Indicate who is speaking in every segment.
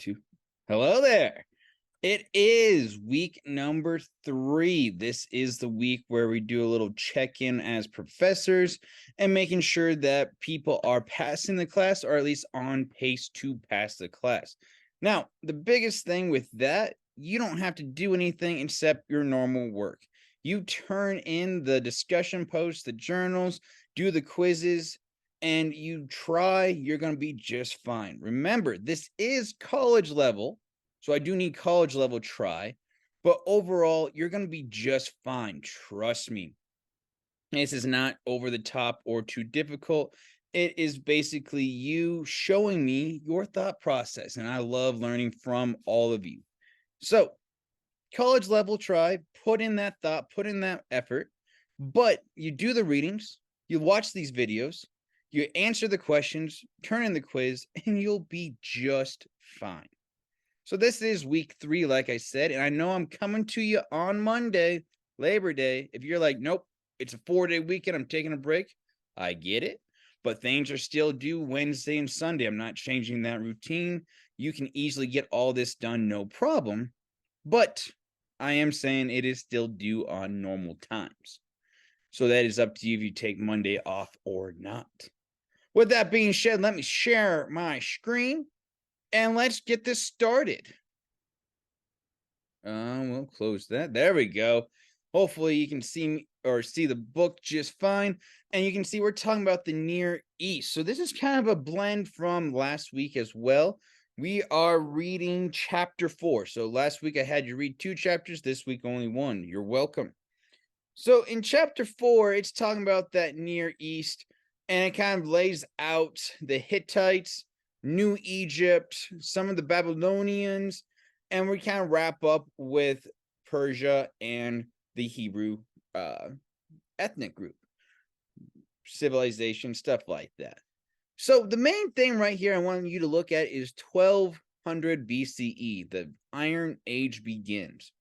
Speaker 1: 2. Hello there. It is week number 3. This is the week where we do a little check-in as professors and making sure that people are passing the class or at least on pace to pass the class. Now, the biggest thing with that, you don't have to do anything except your normal work. You turn in the discussion posts, the journals, do the quizzes, and you try, you're going to be just fine. Remember, this is college level, so I do need college level try, but overall, you're going to be just fine. Trust me. This is not over the top or too difficult. It is basically you showing me your thought process, and I love learning from all of you. So, college level try, put in that thought, put in that effort, but you do the readings, you watch these videos, you answer the questions, turn in the quiz, and you'll be just fine. So this is week 3, like I said, and I know I'm coming to you on Monday, Labor Day. If you're like, nope, it's a 4-day weekend, I'm taking a break, I get it. But things are still due Wednesday and Sunday. I'm not changing that routine. You can easily get all this done, no problem. But I am saying it is still due on normal times. So that is up to you if you take Monday off or not. With that being said, let me share my screen and let's get this started. We'll close that. There we go. Hopefully you can see me or see the book just fine. And you can see we're talking about the Near East. So this is kind of a blend from last week as well. We are reading chapter 4. So last week I had you read 2 chapters. This week only 1. You're welcome. So in chapter 4, it's talking about that Near East. And it kind of lays out the Hittites, New Egypt, some of the Babylonians, and we kind of wrap up with Persia and the Hebrew ethnic group, civilization, stuff like that. So the main thing right here I want you to look at is 1200 BCE, the Iron Age begins.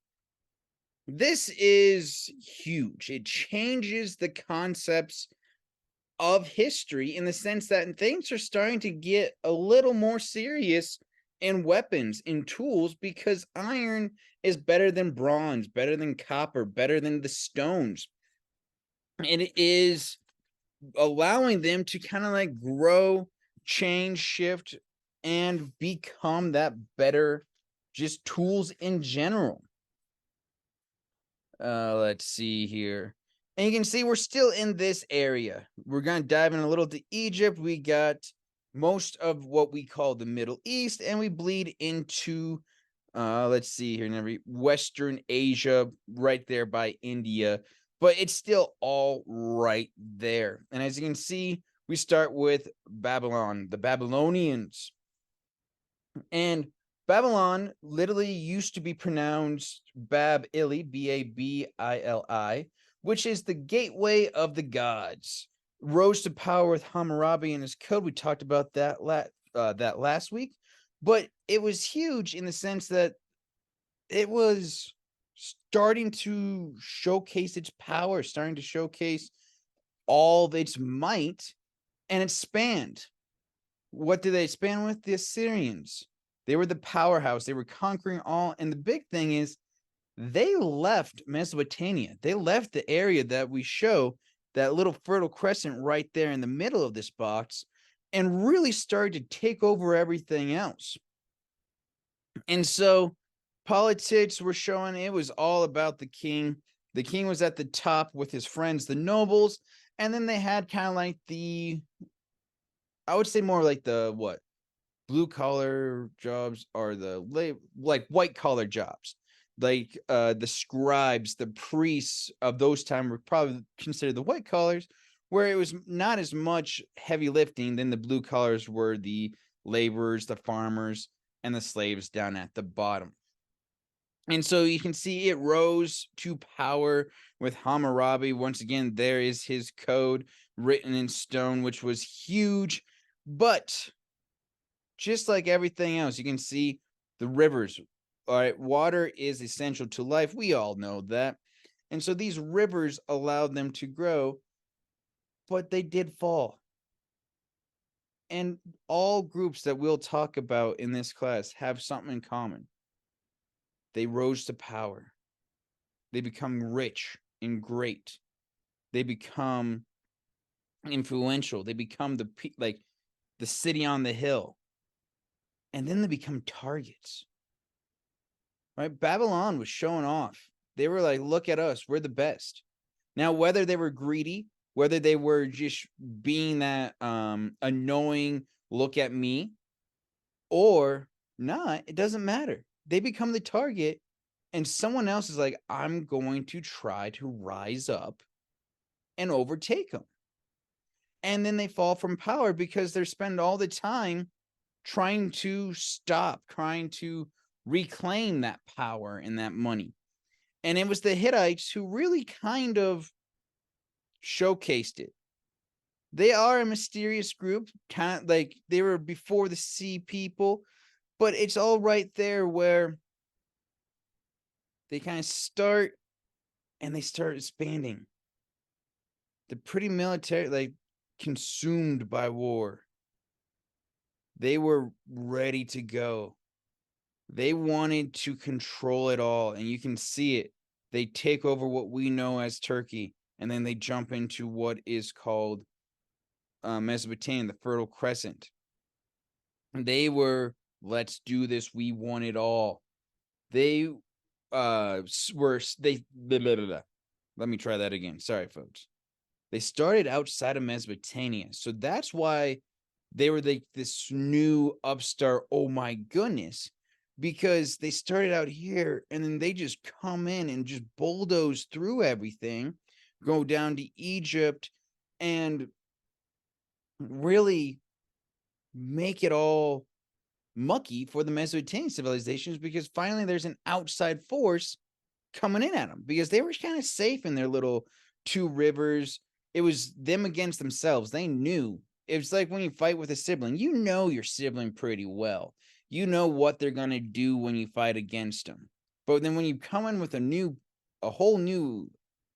Speaker 1: This is huge. It changes the concepts of history in the sense that things are starting to get a little more serious in weapons, in tools, because iron is better than bronze, better than copper, better than the stones. And it is allowing them to kind of like grow, change, shift, and become that better just tools in general. Let's see here. And you can see we're still in this area. We're going to dive in a little to Egypt. We got most of what we call the Middle East, and we bleed into, let's see here, Western Asia, right there by India. But it's still all right there. And as you can see, we start with Babylon, the Babylonians. And Babylon literally used to be pronounced Bab-ili, Babili, which is the gateway of the gods. Rose to power with Hammurabi and his code. We talked about that last week, but it was huge in the sense that it was starting to showcase its power, starting to showcase all of its might, and it spanned. What did they span with? The Assyrians. They were the powerhouse. They were conquering all. And the big thing is they left Mesopotamia. They left the area that we show, that little fertile crescent right there in the middle of this box, and really started to take over everything else. And so politics were showing it was all about the king. The king was at the top with his friends, the nobles. And then they had kind of like I would say more like the blue collar jobs, or the like white collar jobs, like the scribes, the priests of those times were probably considered the white collars, where it was not as much heavy lifting. Then the blue collars were the laborers, the farmers, and the slaves down at the bottom. And so you can see it rose to power with Hammurabi. Once again, there is his code written in stone, which was huge. But just like everything else, you can see the rivers. All right, water is essential to life. We all know that. And so these rivers allowed them to grow, but they did fall. And all groups that we'll talk about in this class have something in common. They rose to power. They become rich and great. They become influential. They become like the city on the hill. And then they become targets. Right? Babylon was showing off. They were like, look at us, we're the best. Now, whether they were greedy, whether they were just being that annoying look at me or not, it doesn't matter. They become the target, and someone else is like, I'm going to try to rise up and overtake them. And then they fall from power because they spend all the time trying to stop, trying to reclaim that power and that money. And it was the Hittites who really kind of showcased it. They are a mysterious group, kind of like they were before the sea people, but it's all right there where they kind of start and they start expanding. They're pretty military, like consumed by war. They were ready to go. They wanted to control it all, and you can see it. They take over what we know as Turkey, and then they jump into what is called Mesopotamia, the Fertile Crescent. They were, let's do this. We want it all. They were they. Blah, blah, blah, blah. Let me try that again. Sorry, folks. They started outside of Mesopotamia, so that's why they were like this new upstart. Oh my goodness. Because they started out here and then they just come in and just bulldoze through everything, go down to Egypt and really make it all mucky for the Mesopotamian civilizations, because finally there's an outside force coming in at them because they were kind of safe in their little two rivers. It was them against themselves. They knew. It's like when you fight with a sibling, you know your sibling pretty well. You know what they're going to do when you fight against them. But then when you come in with a whole new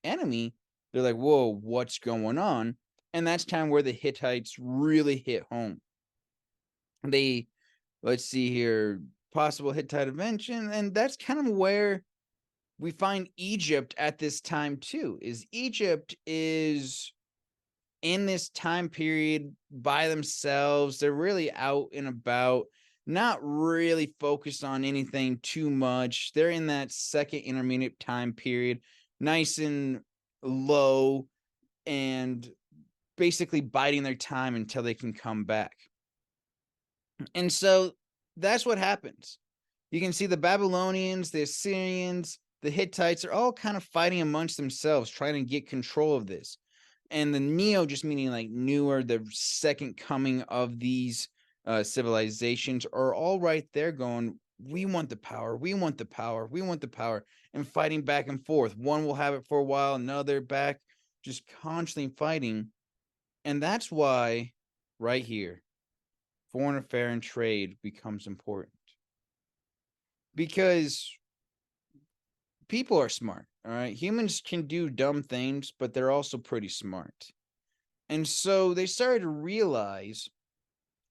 Speaker 1: enemy, they're like, whoa, what's going on? And that's time where the Hittites really hit home. They, let's see here, possible Hittite invention. And that's kind of where we find Egypt at this time too. Egypt is in this time period by themselves. They're really out and about, not really focused on anything too much. They're in that second intermediate time period, nice and low, and basically biding their time until they can come back. And so that's what happens. You can see the Babylonians, the Assyrians, the Hittites are all kind of fighting amongst themselves, trying to get control of this. And the Neo just meaning like newer, the second coming of these civilizations are all right there going, we want the power, we want the power, we want the power, and fighting back and forth. One will have it for a while, another back, just constantly fighting. And that's why right here, foreign affair and trade becomes important. Because people are smart, all right? Humans can do dumb things, but they're also pretty smart. And so they started to realize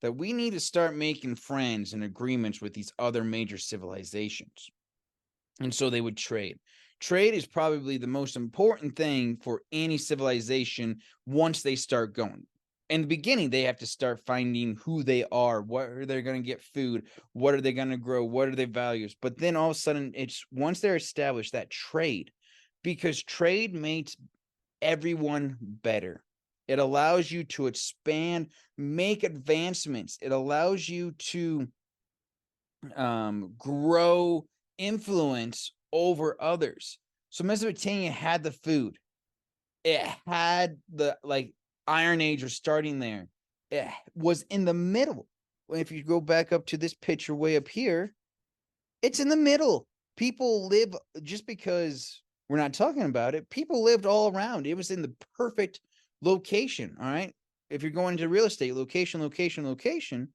Speaker 1: that we need to start making friends and agreements with these other major civilizations. And so they would trade. Trade is probably the most important thing for any civilization once they start going. In the beginning, they have to start finding who they are, what are they going to get food, what are they going to grow, what are their values. But then all of a sudden, it's once they're established, that trade, because trade makes everyone better. It allows you to expand, make advancements. It allows you to grow influence over others. So Mesopotamia had the food. It had the Iron Age was starting there. It was in the middle. If you go back up to this picture way up here, it's in the middle. People live, just because we're not talking about it, people lived all around. It was in the perfect location. All right. If you're going into real estate, location, location, location.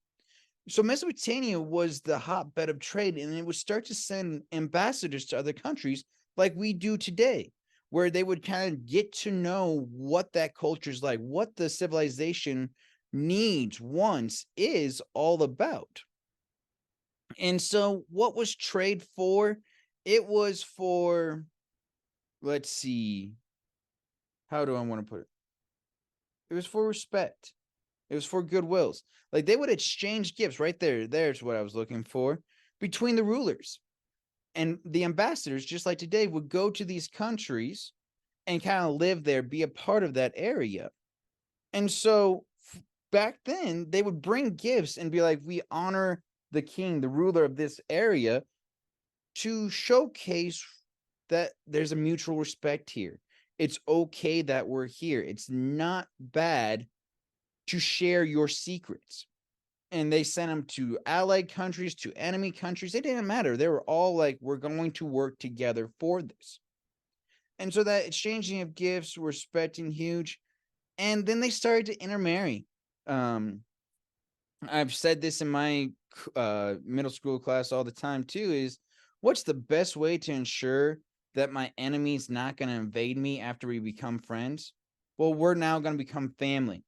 Speaker 1: So Mesopotamia was the hotbed of trade, and it would start to send ambassadors to other countries like we do today, where they would kind of get to know what that culture is like, what the civilization needs, wants is all about. And so what was trade for? It was for, let's see, how do I want to put it? It was for respect. It was for goodwills. Like they would exchange gifts right there. There's what I was looking for between the rulers. And the ambassadors, just like today, would go to these countries and kind of live there, be a part of that area. And so back then, they would bring gifts and be like, we honor the king, the ruler of this area, to showcase that there's a mutual respect here. It's okay that we're here. It's not bad to share your secrets. And they sent them to allied countries, to enemy countries. It didn't matter. They were all like, we're going to work together for this. And so that exchanging of gifts, respecting huge. And then they started to intermarry. I've said this in my middle school class all the time too, is what's the best way to ensure that my enemy's not going to invade me after we become friends? Well, we're now going to become family.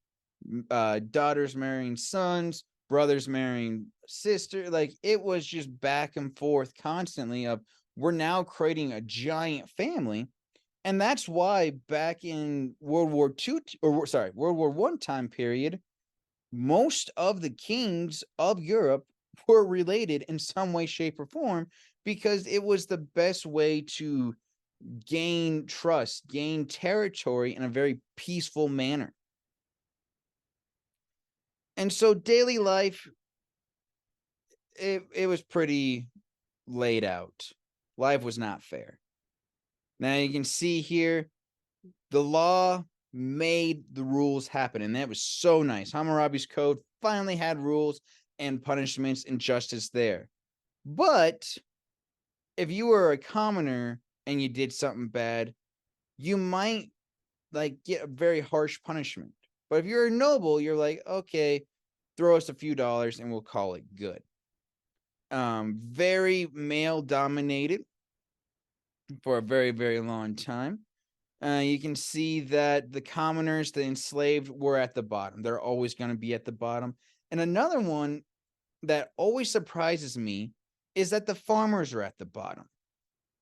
Speaker 1: Daughters marrying sons, brothers marrying sister. Like it was just back and forth constantly of we're now creating a giant family. And that's why back in World War II, or sorry, World War I time period, most of the kings of Europe were related in some way, shape, or form, because it was the best way to gain trust, gain territory in a very peaceful manner. And so daily life, it was pretty laid out. Life was not fair. Now you can see here, the law made the rules happen, and that was so nice. Hammurabi's code finally had rules and punishments and justice there. But if you were a commoner and you did something bad, you might like get a very harsh punishment. But if you're a noble, you're like, okay, throw us a few dollars and we'll call it good. Very male dominated for a very, very long time. You can see that the commoners, the enslaved, were at the bottom. They're always going to be at the bottom. And another one that always surprises me is that the farmers are at the bottom.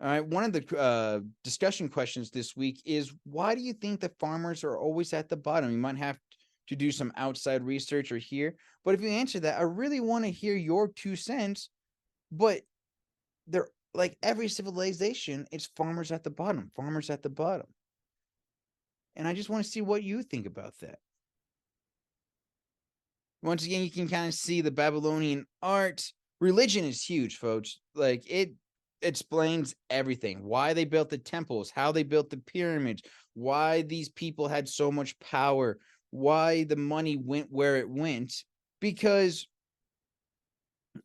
Speaker 1: All right. One of the discussion questions this week is, why do you think the farmers are always at the bottom? You might have to do some outside research or here. But if you answer that, I really want to hear your 2 cents. But they're like every civilization, it's farmers at the bottom, farmers at the bottom. And I just want to see what you think about that. Once again, you can kind of see the Babylonian art. Religion is huge, folks. Like it explains everything. Why they built the temples, how they built the pyramids, why these people had so much power, why the money went where it went, because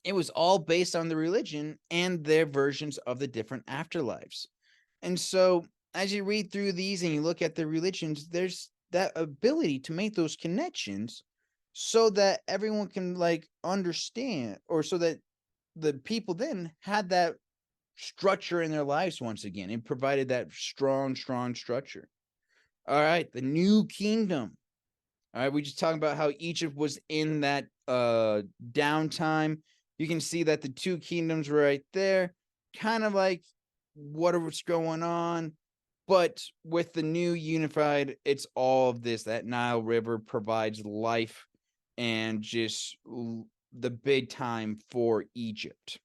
Speaker 1: it was all based on the religion and their versions of the different afterlives. And so as you read through these and you look at the religions, there's that ability to make those connections so that everyone can like understand, or so that the people then had that structure in their lives once again. It provided that strong structure. All right, the new kingdom. All right, we just talked about how Egypt was in that downtime. You can see that the two kingdoms were right there, kind of like what's going on. But with the new unified, it's all of this. That Nile River provides life and just the big time for Egypt.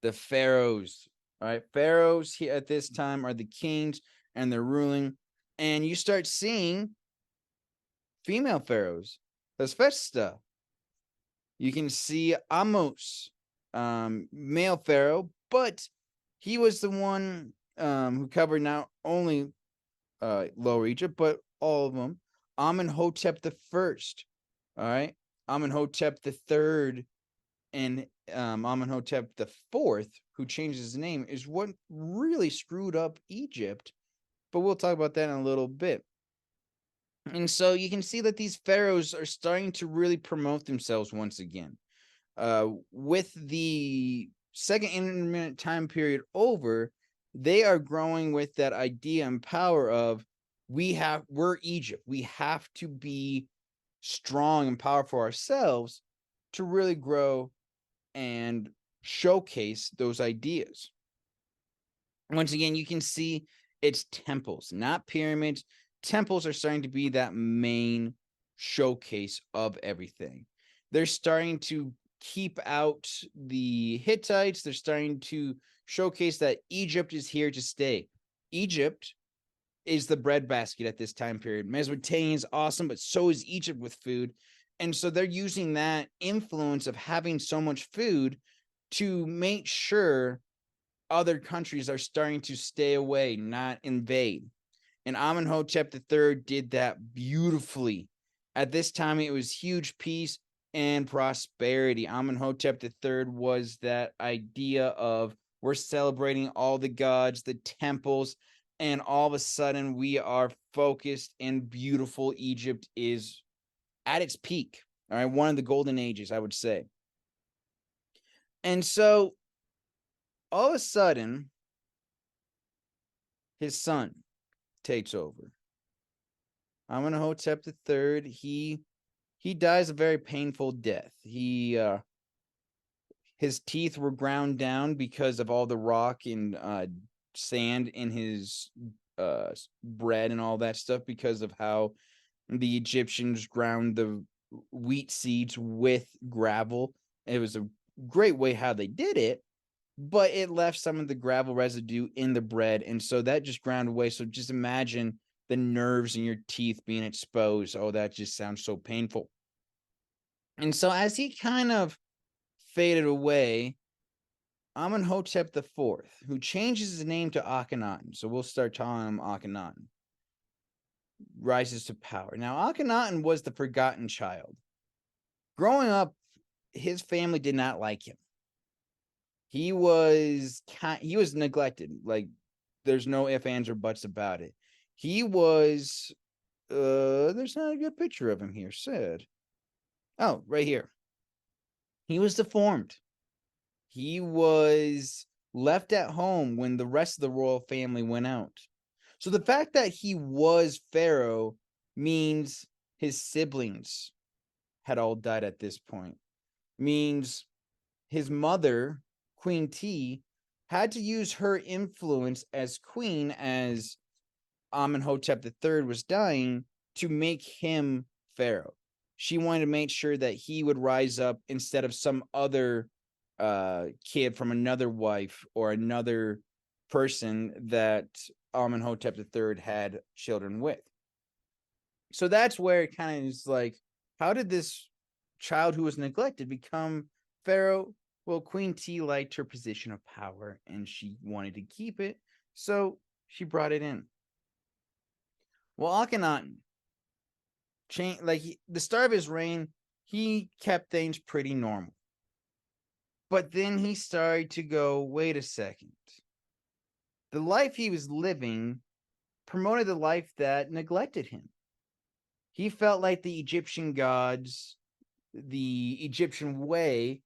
Speaker 1: The pharaohs, all right? Pharaohs here at this time are the kings and they're ruling. And you start seeing female pharaohs, Hespesta. You can see Amos, male pharaoh, but he was the one who covered not only Lower Egypt, but all of them. Amenhotep the First, all right, Amenhotep the Third, and Amenhotep the Fourth, who changed his name, is what really screwed up Egypt. But we'll talk about that in a little bit. And so you can see that these pharaohs are starting to really promote themselves once again. With the second intermittent time period over, they are growing with that idea and power of we're Egypt. We have to be strong and powerful ourselves to really grow and showcase those ideas. Once again, you can see it's temples, not pyramids. Temples are starting to be that main showcase of everything. They're starting to keep out the Hittites. They're starting to showcase that Egypt is here to stay. Egypt is the breadbasket at this time period. Mesopotamia is awesome, but so is Egypt with food. And so they're using that influence of having so much food to make sure other countries are starting to stay away, not invade. And Amenhotep III did that beautifully. At this time, it was huge peace and prosperity. Amenhotep III was that idea of we're celebrating all the gods, the temples, and all of a sudden we are focused and beautiful. Egypt is at its peak. All right, one of the golden ages, I would say. And so all of a sudden, his son takes over. Amenhotep III, he dies a very painful death. His teeth were ground down because of all the rock and sand in his bread and all that stuff, because of how the Egyptians ground the wheat seeds with gravel. It was a great way how they did it, but it left some of the gravel residue in the bread, and so that just ground away. So just imagine the nerves in your teeth being exposed. Oh, that just sounds so painful. And so as he kind of faded away, Amenhotep IV, who changes his name to Akhenaten, so we'll start calling him Akhenaten, rises to power. Now, Akhenaten was the forgotten child. Growing up, his family did not like him. He was neglected. Like, there's no ifs, ands, or buts about it. He was, there's not a good picture of him here, said. Oh, right here. He was deformed. He was left at home when the rest of the royal family went out. So the fact that he was Pharaoh means his siblings had all died at this point. Means his mother, Queen T, had to use her influence as queen as Amenhotep III was dying to make him Pharaoh. She wanted to make sure that he would rise up instead of some other kid from another wife or another person that Amenhotep III had children with. So that's where it kind of is like, how did this child who was neglected become Pharaoh? Well, Queen T liked her position of power and she wanted to keep it, so she brought it in. Well, Akhenaten, the start of his reign, he kept things pretty normal. But then he started to go, wait a second. The life he was living promoted the life that neglected him. He felt like the Egyptian gods, the Egyptian way,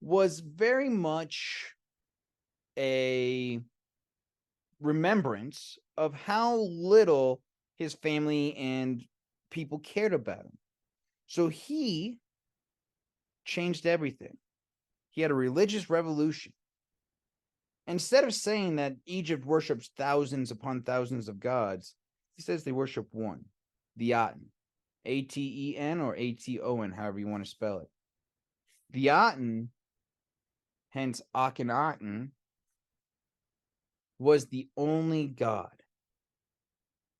Speaker 1: was very much a remembrance of how little his family and people cared about him. So he changed everything. He had a religious revolution. Instead of saying that Egypt worships thousands upon thousands of gods, he says they worship one, the Aten. Aten or Aton, however you want to spell it. The Aten, hence Akhenaten, was the only god.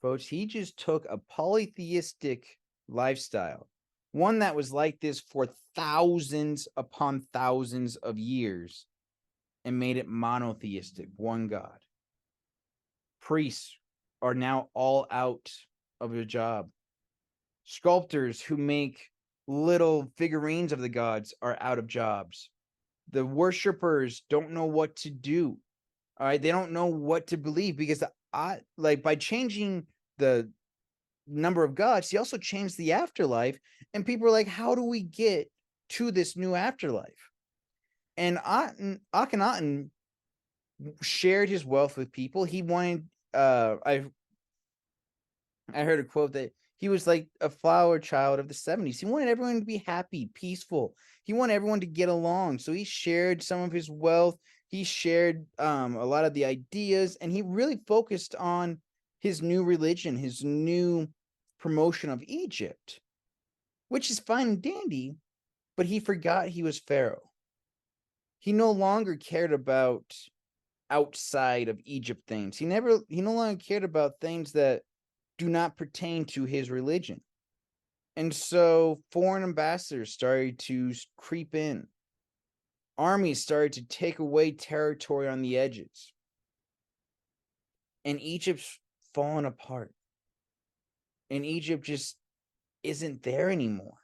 Speaker 1: Folks, he just took a polytheistic lifestyle, one that was like this for thousands upon thousands of years, and made it monotheistic, one god. Priests are now all out of a job. Sculptors who make little figurines of the gods are out of jobs. The worshipers don't know what to do. All right, they don't know what to believe, because by changing the number of gods, he also changed the afterlife, and people are like, how do we get to this new afterlife? And Akhenaten shared his wealth with people. He wanted I heard a quote that He was like a flower child of the 70s. He wanted everyone to be happy, peaceful. He wanted everyone to get along. So he shared some of his wealth. He shared a lot of the ideas, and he really focused on his new religion, his new promotion of Egypt, which is fine and dandy, but he forgot he was Pharaoh. He no longer cared about outside of Egypt things. He no longer cared about things that do not pertain to his religion. And so foreign ambassadors started to creep in. Armies started to take away territory on the edges. And Egypt's fallen apart. And Egypt just isn't there anymore.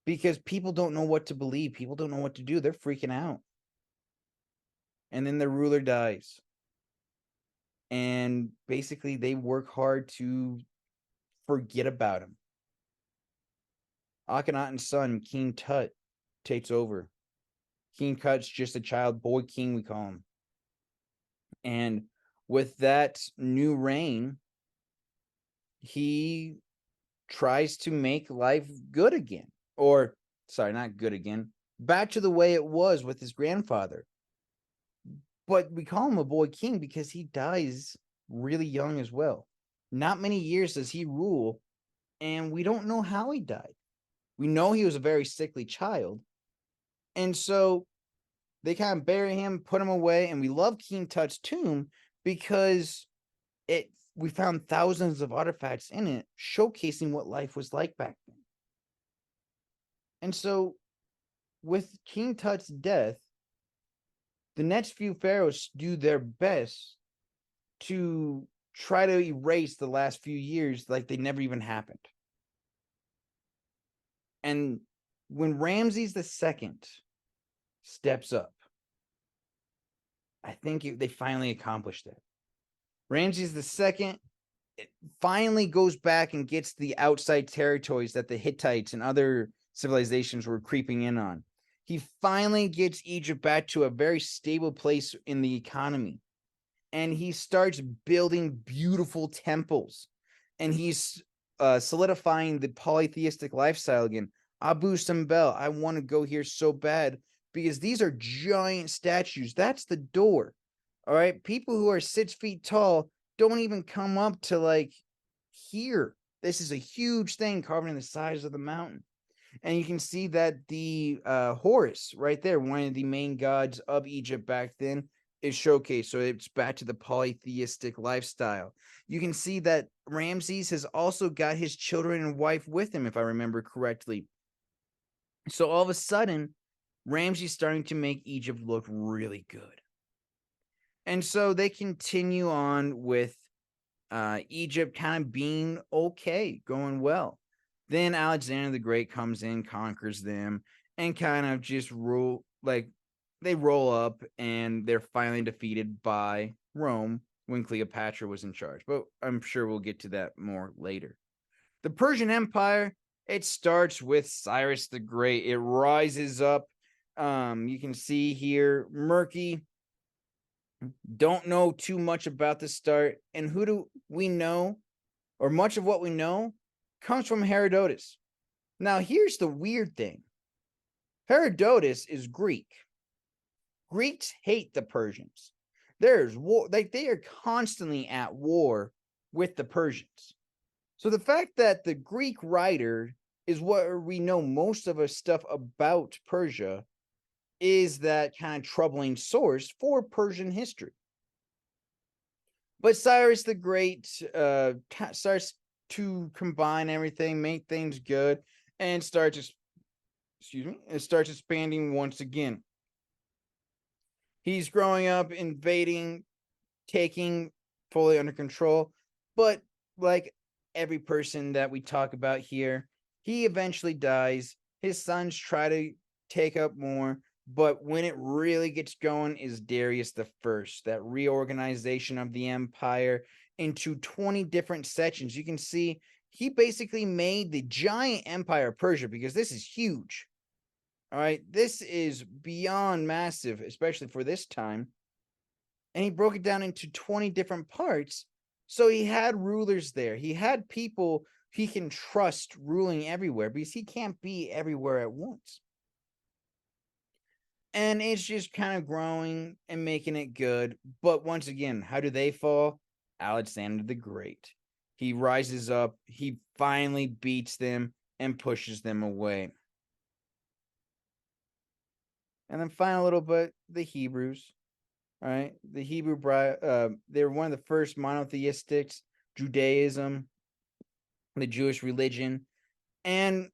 Speaker 1: Because people don't know what to believe. People don't know what to do. They're freaking out. And then the ruler dies. And basically they work hard to forget about him. Akhenaten's son, King Tut, takes over. King Tut's just a child, boy king, we call him. And with that new reign, he tries to make life good again. Or, sorry, not good again. Back to the way it was with his grandfather. But we call him a boy king because he dies really young as well. Not many years does he rule, and we don't know how he died. We know he was a very sickly child. And so they kind of bury him, put him away, and we love King Tut's tomb because we found thousands of artifacts in it showcasing what life was like back then. And so with King Tut's death, the next few pharaohs do their best to try to erase the last few years like they never even happened. And when Ramses II steps up, I think they finally accomplished it. Ramses II finally goes back and gets the outside territories that the Hittites and other civilizations were creeping in on. He finally gets Egypt back to a very stable place in the economy. And he starts building beautiful temples. And he's solidifying the polytheistic lifestyle again. Abu Simbel, I want to go here so bad because these are giant statues. That's the door. All right. People who are 6 feet tall don't even come up to like here. This is a huge thing carved in the sides of the mountain. And you can see that the Horus right there, one of the main gods of Egypt back then, is showcased. So it's back to the polytheistic lifestyle. You can see that Ramses has also got his children and wife with him, if I remember correctly. So all of a sudden, Ramses starting to make Egypt look really good. And so they continue on with Egypt kind of being okay, going well. Then Alexander the Great comes in, conquers them, and kind of just they roll up and they're finally defeated by Rome when Cleopatra was in charge. But I'm sure we'll get to that more later. The Persian Empire, it starts with Cyrus the Great. It rises up. You can see here, murky. Don't know too much about the start. And who do we know? Or much of what we know comes from Herodotus. Now, here's the weird thing. Herodotus is Greek. Greeks hate the Persians. There's war, like they are constantly at war with the Persians. So the fact that the Greek writer is what we know most of our stuff about Persia is that kind of troubling source for Persian history. But Cyrus the Great starts to combine everything, make things good, and starts expanding once again. He's growing up, invading, taking fully under control, but like every person that we talk about here, he eventually dies. His sons try to take up more, but when it really gets going is Darius the First, that reorganization of the empire into 20 different sections. You can see he basically made the giant empire of Persia, because this is huge. All right, this is beyond massive, especially for this time. And he broke it down into 20 different parts. So he had rulers there. He had people he can trust ruling everywhere because he can't be everywhere at once. And it's just kind of growing and making it good. But once again, how do they fall? Alexander the Great. He rises up, he finally beats them and pushes them away. And then final little bit, the Hebrews. All right. The Hebrew they were one of the first monotheistics, Judaism, the Jewish religion. And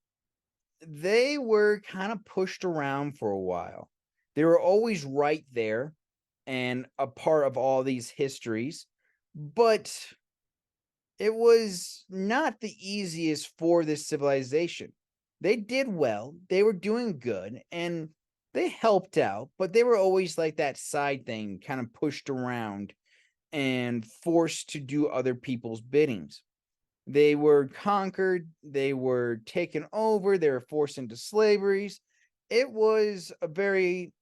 Speaker 1: they were kind of pushed around for a while. They were always right there and a part of all these histories, but it was not the easiest for this civilization. They did well, they were doing good, and they helped out, but they were always like that side thing, kind of pushed around and forced to do other people's biddings. They were conquered, they were taken over, they were forced into slaveries. It was a very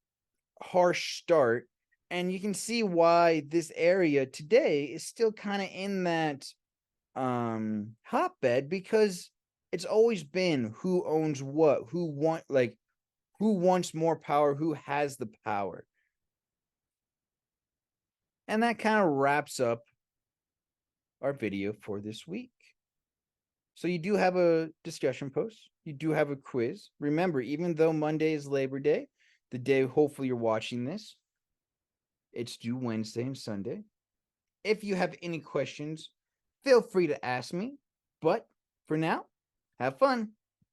Speaker 1: harsh start, and you can see why this area today is still kind of in that hotbed, because it's always been who owns what, who wants more power, who has the power. And that kind of wraps up our video for this week. So you do have a discussion post. You do have a quiz. Remember, even though Monday is Labor Day, the day hopefully you're watching this, it's due Wednesday and Sunday. If you have any questions, feel free to ask me. But for now, have fun.